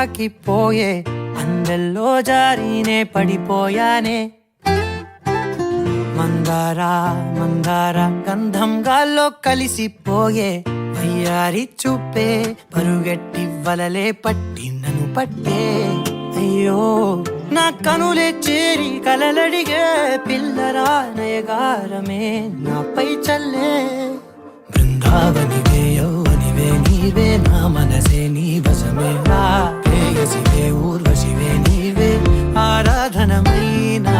తాకిపోయే అందెల్లో జారీనే పడిపోయానే మందారా మందారా గంధం గాల్లో కలిసిపోయే వయ్యారి చూపే పరుగెట్టి వలలే పట్టి నన్ను పట్టే అయ్యో నా కనులే చేరి కలలడిగే పిల్లరా నయగారమే నాపై చల్లే బృందావనివే యౌవనివే నీవే నా మనసే నీ వశమే రా ప్రేయసివే ఊర్వశివే నీవే ఆరాధనమైనావే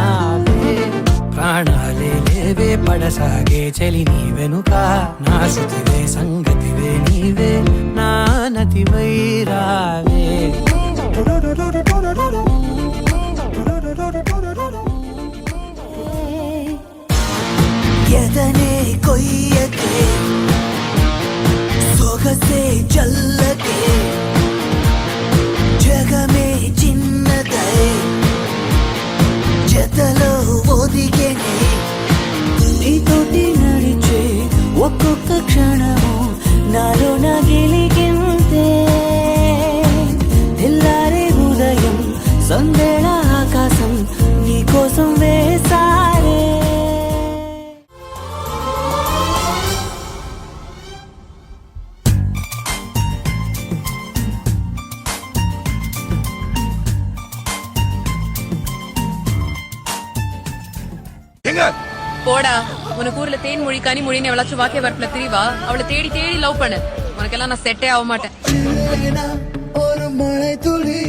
ప్రాణాలే లేవే పడసాగే చెలి నీ వెనుక నా శృతివే సంగతివే నీవే నా నతివై రావే ఎదనే కొయ్యకే సొగసే చల్లకే జగమే చిన్నదై జతలో ఒదిగేనే నీతోటి నడిచే ఒక్కొక్క క్షణము నాలో నా గెలిగింతే తెల్లారే ఉదయం సందేళ ఆకాశం నీకోసం వేసారే போடா உனக்கு ஊர்ல தேன் மொழி கனி மொழின்னு எவ்வளவு வாக்கிய வரப்புல திரிவா அவளை தேடி தேடி லவ் பண்ணு உனக்கெல்லாம் நான் செட்டே ஆக மாட்டேன் ஒரு மழை துளி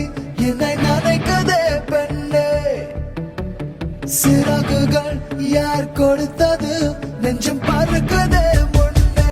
என்னை நனைக்கதே பெண்ணே சிறகுகள் யார் கொடுத்தது நெஞ்சம் பறக்குதே முன்னே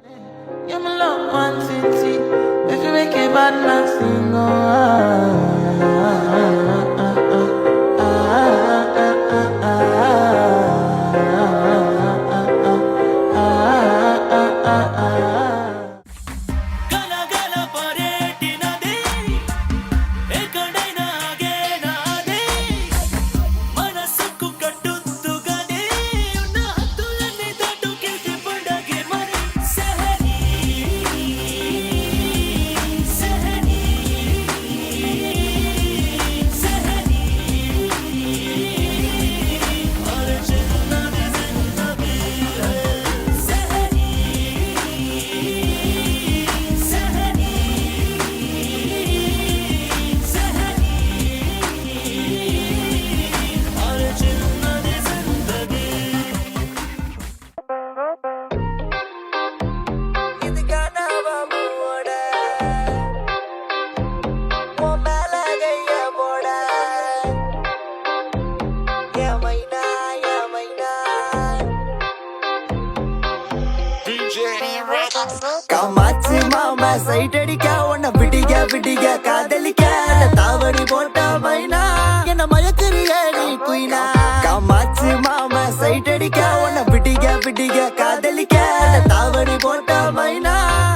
காமாச்சு மாமா சைட் அடிக்க உன்னை விடிக விடிக காதலிக்க தாவணி போட்ட மைனா என்ன மயக்குறிய நீ குயினா காமாச்சு மாமா சைட் அடிக்க உன்னை விடிக விடிக காதலிக்க தாவணி போட்ட மைனா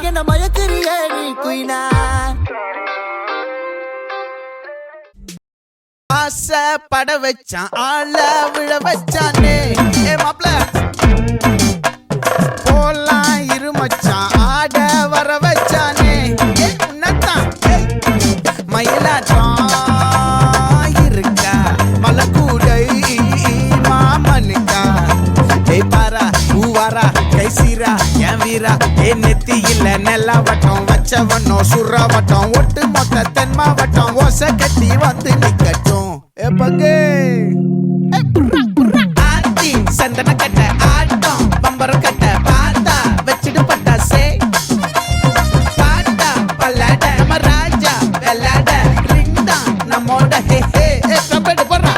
என்ன மயக்குறிய நீ குயினா ஆசை பட வச்சான் ஆள விழ வச்சானே ஏ மாப்ள போலாம் இரு மச்சான் ஆட வர வச்சானே உன்னத்தான் மயிலாட்டம் இருக்கா மலக்கூடை மாமனுக்கா ஏய் பாரா பூவாரா கைசீரா என் வீரா ஏ நெத்தி இல்ல நெல்லா வட்டம் வச்சவனோ சுறா வட்டம் ஒட்டு மொத்த தென் மாவட்டம் ஓசை கட்டி வந்து நிக்கட்டும் ஏ பங்கே ஆத்தி சந்தன கட்ட ஆட்டம் பம்பரம் கட்ட பாத்தா வச்சிடு பட்டாசே பாட்டா பல்லாட நம்ம ராஜா வெள்ளாட ரிங் தான் நம்மோட ஹே ஹே கம்பெடு போடுறா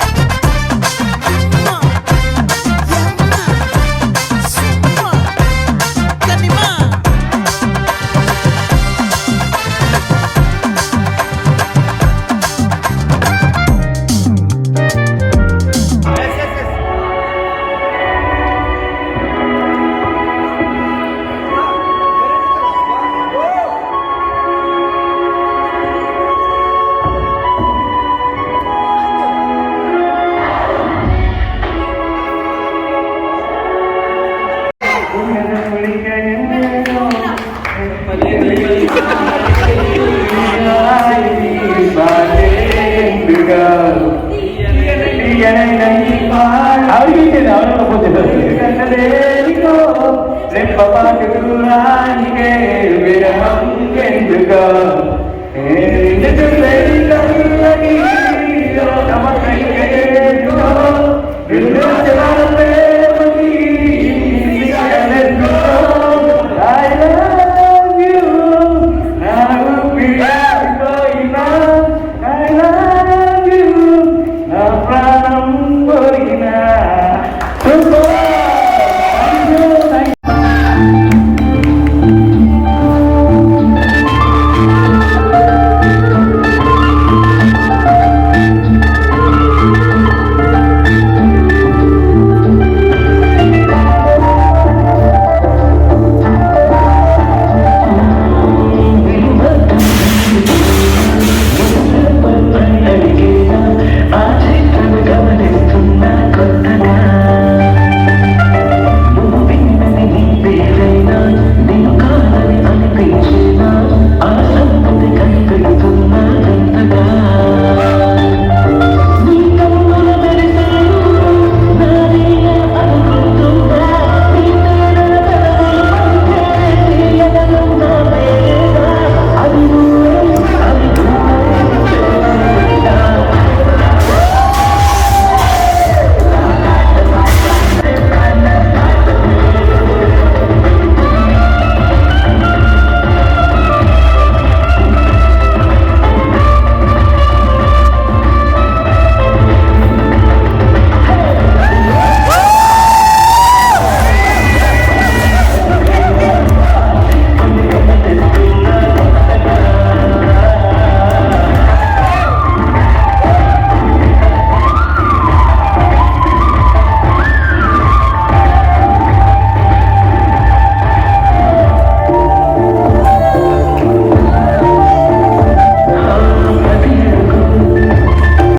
అడిగింది అవన్నీ పోతే రెప్పపాటు దూరానికే విరహం ఎందుకో